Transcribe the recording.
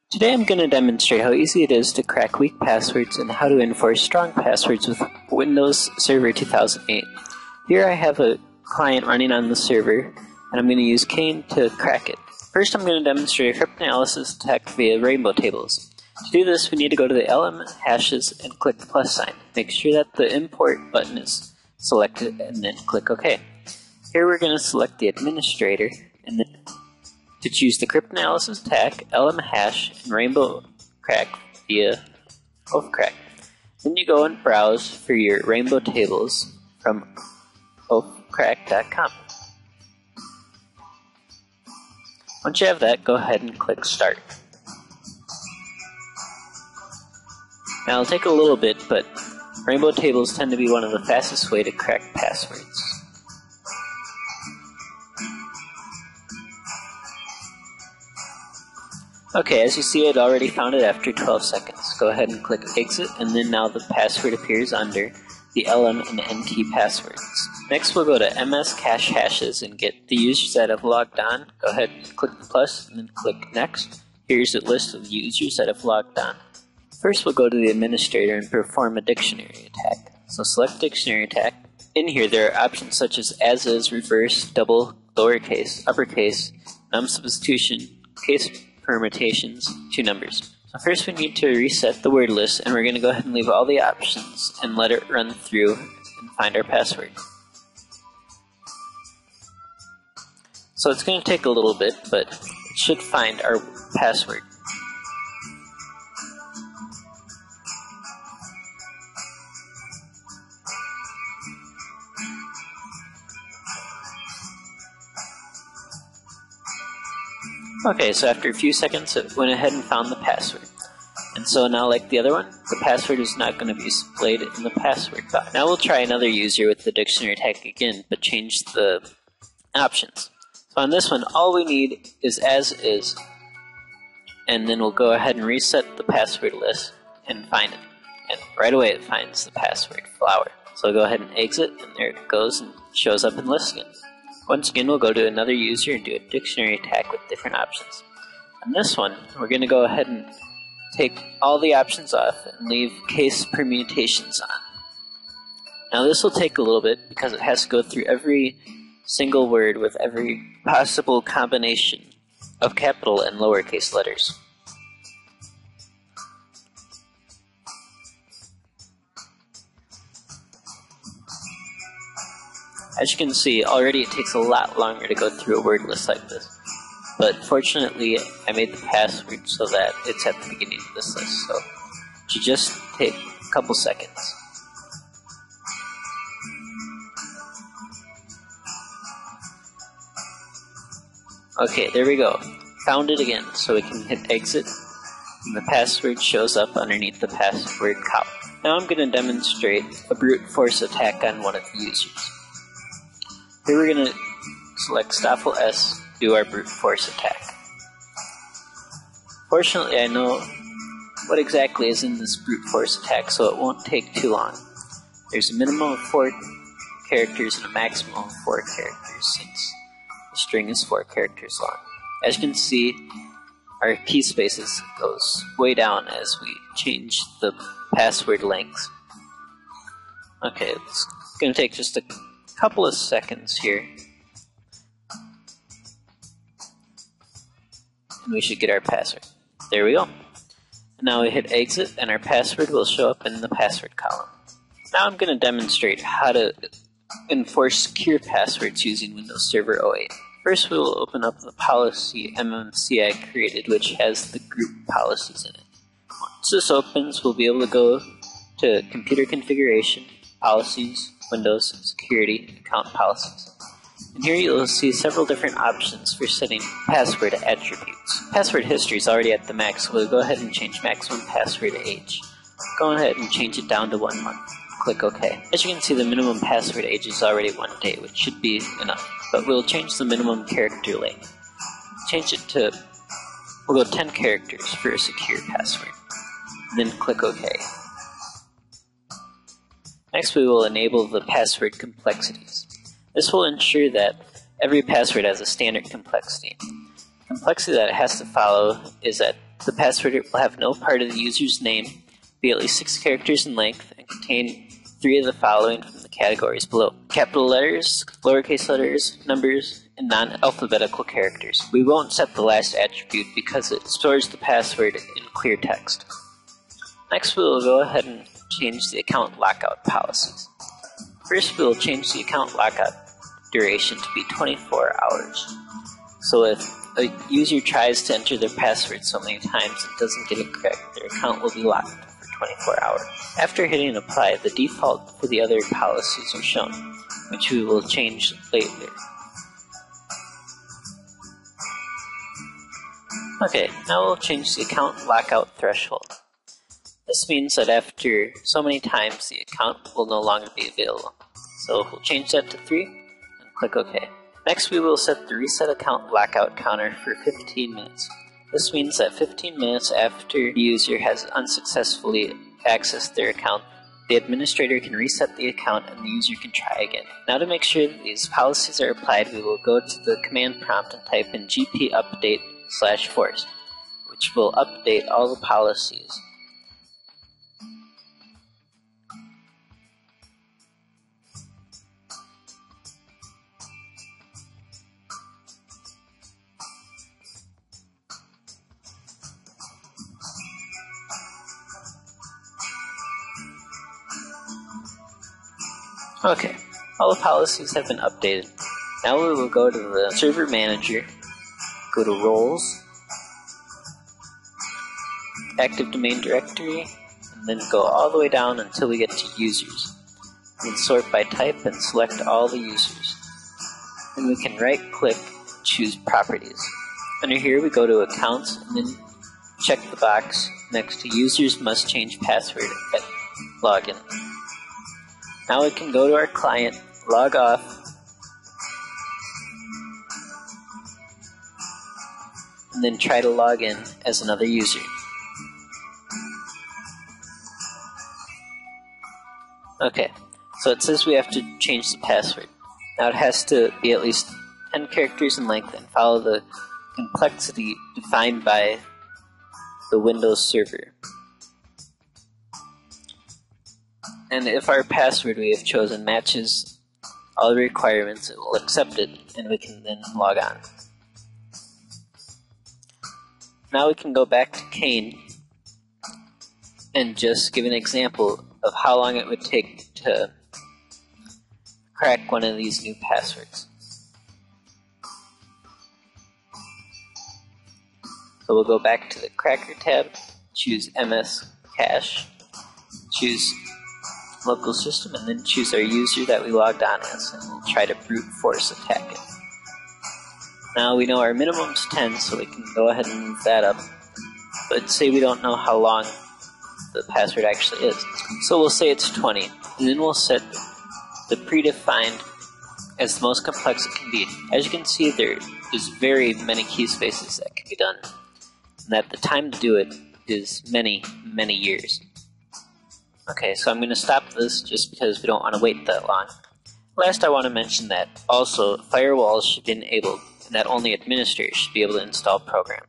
Today I'm going to demonstrate how easy it is to crack weak passwords and how to enforce strong passwords with Windows Server 2008. Here I have a client running on the server, and I'm going to use Cain to crack it. First I'm going to demonstrate a cryptanalysis attack via rainbow tables. To do this, we need to go to the LM hashes and click the plus sign. Make sure that the import button is selected and then click OK. Here we're going to select the administrator and then to choose the cryptanalysis attack, LM hash, and rainbow crack via oathcrack. Then you go and browse for your rainbow tables from oathcrack.com. Once you have that, go ahead and click Start. Now it'll take a little bit, but rainbow tables tend to be one of the fastest way to crack passwords. Okay, as you see, it already found it after 12 seconds. Go ahead and click Exit, and then now the password appears under the LM and NT passwords. Next, we'll go to MS Cache Hashes and get the users that have logged on. Go ahead and click the plus, and then click Next. Here's a list of users that have logged on. First, we'll go to the administrator and perform a dictionary attack. So select Dictionary Attack. In here, there are options such as is, reverse, double, lowercase, uppercase, num substitution, case permutations, two numbers. So first we need to reset the word list, and we're going to go ahead and leave all the options and let it run through and find our password. So it's going to take a little bit, but it should find our password. Okay, so after a few seconds it went ahead and found the password. And so now, like the other one, the password is not going to be displayed in the password box. Now we'll try another user with the dictionary attack again, but change the options. So on this one, all we need is as is, and then we'll go ahead and reset the password list and find it. And right away it finds the password, flower. So go ahead and exit, and there it goes and shows up in the list again. Once again, we'll go to another user and do a dictionary attack with different options. On this one, we're going to go ahead and take all the options off and leave case permutations on. Now this will take a little bit because it has to go through every single word with every possible combination of capital and lowercase letters. As you can see, already it takes a lot longer to go through a word list like this. But fortunately, I made the password so that it's at the beginning of this list, so it should just take a couple seconds. Okay, there we go. Found it again, so we can hit exit, and the password shows up underneath the password column. Now I'm going to demonstrate a brute force attack on one of the users. Here we're going to select Stoffel S, do our brute force attack. Fortunately, I know what exactly is in this brute force attack, so it won't take too long. There's a minimum of 4 characters and a maximum of 4 characters, since the string is 4 characters long. As you can see, our key spaces goes way down as we change the password lengths. Okay, it's going to take just a couple of seconds here, and we should get our password. There we go. Now we hit exit, and our password will show up in the password column. Now I'm going to demonstrate how to enforce secure passwords using Windows Server 08. First, we will open up the policy MMC I created, which has the group policies in it. Once this opens, we'll be able to go to Computer Configuration, Policies, Windows, Security, Account Policies. And here you'll see several different options for setting password attributes. Password history is already at the max, so we'll go ahead and change maximum password age. Go ahead and change it down to 1 month. Click OK. As you can see, the minimum password age is already 1 day, which should be enough. But we'll change the minimum character length. Change it to, we'll go 10 characters for a secure password. And then click OK. Next, we will enable the password complexities. This will ensure that every password has a standard complexity. The complexity that it has to follow is at The password will have no part of the user's name, be at least 6 characters in length, and contain 3 of the following from the categories below: capital letters, lowercase letters, numbers, and non-alphabetical characters. We won't set the last attribute because it stores the password in clear text. Next, we will go ahead and change the account lockout policies. First, we will change the account lockout duration to be 24 hours. So if a user tries to enter their password so many times and doesn't get it correct, their account will be locked for 24 hours. After hitting apply, the default for the other policies are shown, which we will change later. Okay, now we'll change the account lockout threshold. This means that after so many times, the account will no longer be available. So we'll change that to 3 and click OK. Next, we will set the reset account lockout counter for 15 minutes. This means that 15 minutes after the user has unsuccessfully accessed their account, the administrator can reset the account and the user can try again. Now, to make sure that these policies are applied, we will go to the command prompt and type in gp-update/force, which will update all the policies. Okay, all the policies have been updated. Now we will go to the server manager, go to roles, active domain directory, and then go all the way down until we get to users. We can sort by type and select all the users. Then we can right click, choose properties. Under here we go to accounts and then check the box next to users must change password at login. Now we can go to our client, log off, and then try to log in as another user. Okay, so it says we have to change the password. Now it has to be at least 10 characters in length and follow the complexity defined by the Windows server. And if our password we have chosen matches all the requirements, it will accept it, and we can then log on. Now we can go back to Cain and just give an example of how long it would take to crack one of these new passwords. So we'll go back to the Cracker tab, choose MS Cache, choose local system, and then choose our user that we logged on as, and we'll try to brute force attack it. Now we know our minimum's 10, so we can go ahead and move that up, but say we don't know how long the password actually is. So we'll say it's 20, and then we'll set the predefined as the most complex it can be. As you can see, there is very many key spaces that can be done, and that the time to do it is many, many years. Okay, so I'm going to stop this just because we don't want to wait that long. Last, I want to mention that also firewalls should be enabled and that only administrators should be able to install programs.